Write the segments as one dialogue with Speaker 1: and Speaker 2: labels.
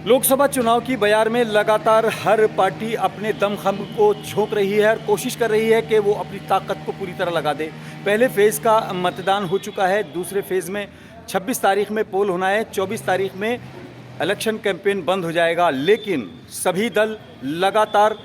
Speaker 1: लोकसभा चुनाव की बयार में लगातार हर पार्टी अपने दमखम को झोंक रही है और कोशिश कर रही है कि वो अपनी ताकत को पूरी तरह लगा दे। पहले फेज़ का मतदान हो चुका है, दूसरे फेज़ में 26 तारीख में पोल होना है, 24 तारीख में इलेक्शन कैंपेन बंद हो जाएगा। लेकिन सभी दल लगातार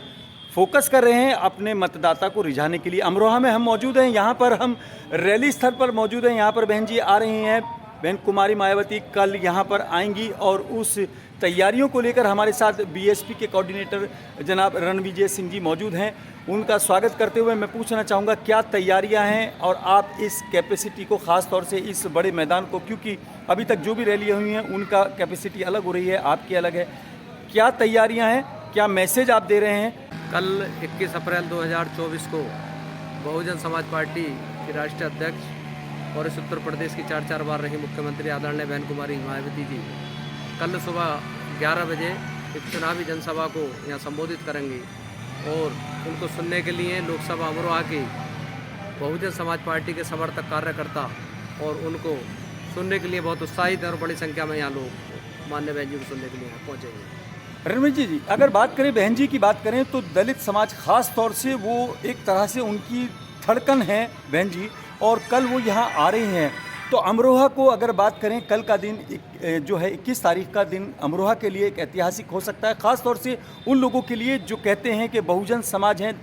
Speaker 1: फोकस कर रहे हैं अपने मतदाता को रिझाने के लिए। अमरोहा में हम मौजूद हैं, यहाँ पर हम रैली स्थल पर मौजूद हैं। यहाँ पर बहन जी आ रही हैं, बहन कुमारी मायावती कल यहाँ पर आएंगी और उस तैयारियों को लेकर हमारे साथ बीएसपी के कोऑर्डिनेटर जनाब रणविजय सिंह जी मौजूद हैं। उनका स्वागत करते हुए मैं पूछना चाहूँगा क्या तैयारियां हैं और आप इस कैपेसिटी को ख़ास तौर से इस बड़े मैदान को, क्योंकि अभी तक जो भी रैलियाँ हुई हैं उनका कैपेसिटी अलग हो रही है, आपकी अलग है, क्या तैयारियाँ हैं, क्या मैसेज आप दे रहे हैं?
Speaker 2: कल 21 अप्रैल 2024 को बहुजन समाज पार्टी की राष्ट्रीय अध्यक्ष और इस उत्तर प्रदेश की 4 बार रही मुख्यमंत्री आदरणीय बहन कुमारी मायावती जी कल सुबह 11 बजे एक चुनावी जनसभा को यहाँ संबोधित करेंगी और उनको सुनने के लिए लोकसभा अमरोहा की बहुजन समाज पार्टी के समर्थक कार्यकर्ता और उनको सुनने के लिए बहुत उत्साहित है और बड़ी संख्या में यहाँ लोग माननीय बहन जी को सुनने के लिए पहुँचेंगे।
Speaker 1: रणवीर जी, अगर बात करें बहन जी की बात करें तो दलित समाज खास तौर से वो एक तरह से उनकी धड़कन है बहन जी, और कल वो यहाँ आ रही हैं। तो अमरोहा को अगर बात करें, कल का दिन जो है 21 तारीख का दिन अमरोहा के लिए एक ऐतिहासिक हो सकता है, ख़ास तौर से उन लोगों के लिए जो कहते हैं कि बहुजन समाज हैं,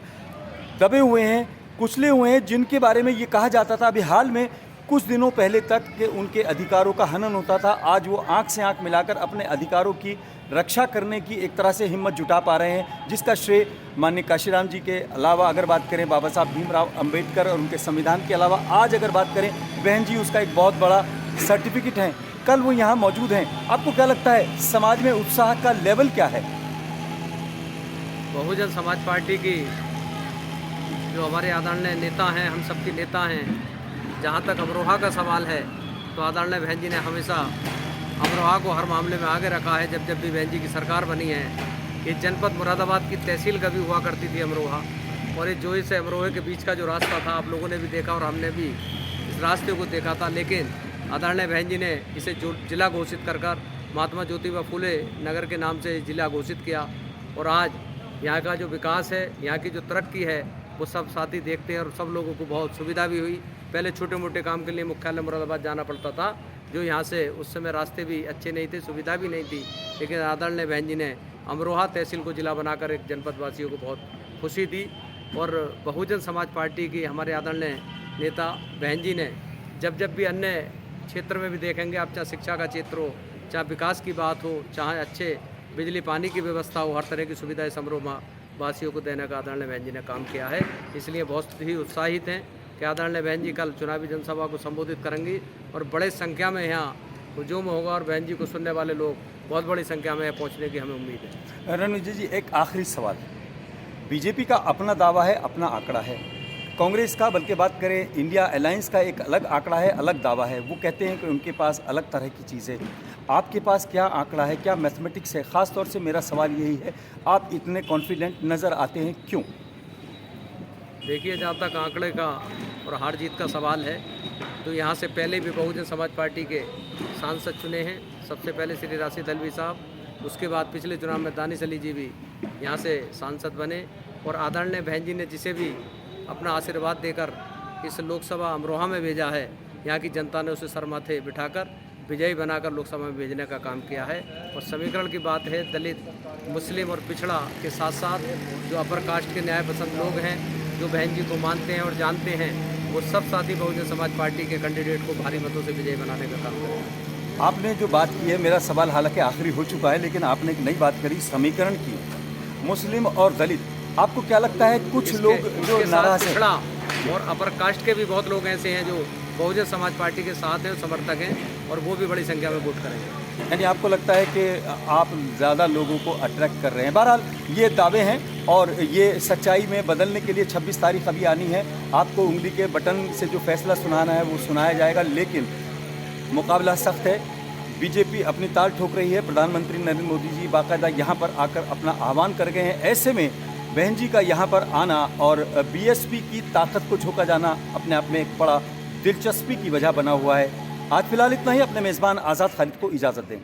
Speaker 1: दबे हुए हैं, कुचले हुए हैं, जिनके बारे में ये कहा जाता था अभी हाल में कुछ दिनों पहले तक कि उनके अधिकारों का हनन होता था। आज वो आंख से आंख मिलाकर अपने अधिकारों की रक्षा करने की एक तरह से हिम्मत जुटा पा रहे हैं, जिसका श्रेय माननीय काशीराम जी के अलावा अगर बात करें बाबा साहब भीमराव अंबेडकर और उनके संविधान के अलावा आज अगर बात करें बहन जी, उसका एक बहुत बड़ा सर्टिफिकेट है। कल वो यहाँ मौजूद हैं। आपको क्या लगता है समाज में उत्साह का लेवल क्या है?
Speaker 2: बहुजन समाज पार्टी की जो हमारे आदरणीय नेता हैं, हम सबके नेता हैं, जहाँ तक अमरोहा का सवाल है तो आदरणीय बहन जी ने हमेशा अमरोहा को हर मामले में आगे रखा है। जब भी बहन जी की सरकार बनी है, ये जनपद मुरादाबाद की तहसील कभी हुआ करती थी अमरोहा, और ये जोई से अमरोहा के बीच का जो रास्ता था आप लोगों ने भी देखा और हमने भी इस रास्ते को देखा था। लेकिन आदरणीय बहन जी ने इसे जिला घोषित कर महात्मा ज्योतिबा फूले नगर के नाम से जिला घोषित किया, और आज यहाँ का जो विकास है, यहाँ की जो तरक्की है, वो सब साथी देखते हैं और सब लोगों को बहुत सुविधा भी हुई। पहले छोटे मोटे काम के लिए मुख्यालय मुरादाबाद जाना पड़ता था, जो यहाँ से उस समय रास्ते भी अच्छे नहीं थे, सुविधा भी नहीं थी। लेकिन आदरणीय बहन जी ने अमरोहा तहसील को जिला बनाकर एक जनपद वासियों को बहुत खुशी दी। और बहुजन समाज पार्टी की हमारे आदरणीय नेता बहन जी ने जब भी अन्य क्षेत्र में भी देखेंगे आप, चाहे शिक्षा का क्षेत्र हो, चाहे विकास की बात हो, चाहे अच्छे बिजली पानी की व्यवस्था हो, हर तरह की सुविधाएं अमरोहा वासियों को देने का आदरणीय बहन जी ने काम किया है। इसलिए बहुत ही उत्साहित हैं कि आदरणीय बहन जी कल चुनावी जनसभा को संबोधित करेंगी और बड़े संख्या में यहाँ हुजूम होगा और बहन जी को सुनने वाले लोग बहुत बड़ी संख्या में पहुँचने की हमें उम्मीद है।
Speaker 1: रणविजय जी, एक आखिरी सवाल। बीजेपी का अपना दावा है, अपना आंकड़ा है, कांग्रेस का बल्कि बात करें इंडिया अलायंस का एक अलग आंकड़ा है, अलग दावा है। वो कहते हैं कि उनके पास अलग तरह की चीज़ें। आपके पास क्या आंकड़ा है, क्या मैथमेटिक्स है? ख़ास तौर से मेरा सवाल यही है, आप इतने कॉन्फिडेंट नज़र आते हैं क्यों?
Speaker 2: देखिए, जहाँ तक आंकड़े का और हार जीत का सवाल है तो यहाँ से पहले भी बहुजन समाज पार्टी के सांसद चुने हैं। सबसे पहले श्री राशिद अल्वी साहब, उसके बाद पिछले चुनाव में दानिश अली जी भी यहाँ से सांसद बने, और आदरणीय बहन जी ने जिसे भी अपना आशीर्वाद देकर इस लोकसभा अमरोहा में भेजा है, यहाँ की जनता ने उसे सर माथे बिठाकर विजयी बनाकर लोकसभा में भेजने का काम किया है। और समीकरण की बात है, दलित, मुस्लिम और पिछड़ा के साथ साथ जो अपर कास्ट के न्याय पसंद लोग हैं, जो बहन जी को मानते हैं और जानते हैं, वो सब साथी बहुजन समाज पार्टी के कैंडिडेट को भारी मतों से विजयी बनाने का काम करेंगे।
Speaker 1: आपने जो बात की है, मेरा सवाल हालांकि आखिरी हो चुका है, लेकिन आपने एक नई बात करी समीकरण की, मुस्लिम और दलित। आपको क्या लगता है कुछ लोग जो नाराज हैं,
Speaker 2: पिछड़ा और अपर कास्ट के भी बहुत लोग ऐसे हैं जो बहुजन समाज पार्टी के साथ हैं, समर्थक हैं, और वो भी बड़ी संख्या में वोट करेंगे।
Speaker 1: यानी आपको लगता है कि आप ज़्यादा लोगों को अट्रैक्ट कर रहे हैं? बहरहाल ये दावे हैं और ये सच्चाई में बदलने के लिए 26 तारीख अभी आनी है। आपको उंगली के बटन से जो फैसला सुनाना है वो सुनाया जाएगा, लेकिन मुकाबला सख्त है। बीजेपी अपनी ताल ठोक रही है। प्रधानमंत्री नरेंद्र मोदी जी बाकायदा यहाँ पर आकर अपना आह्वान कर गए हैं। ऐसे में बहन जी का यहाँ पर आना और बीएसपी की ताकत को झोंका जाना अपने आप में एक बड़ा दिलचस्पी की वजह बना हुआ है। आज फिलहाल इतना ही। अपने मेज़बान आज़ाद खालिद को इजाज़त दें।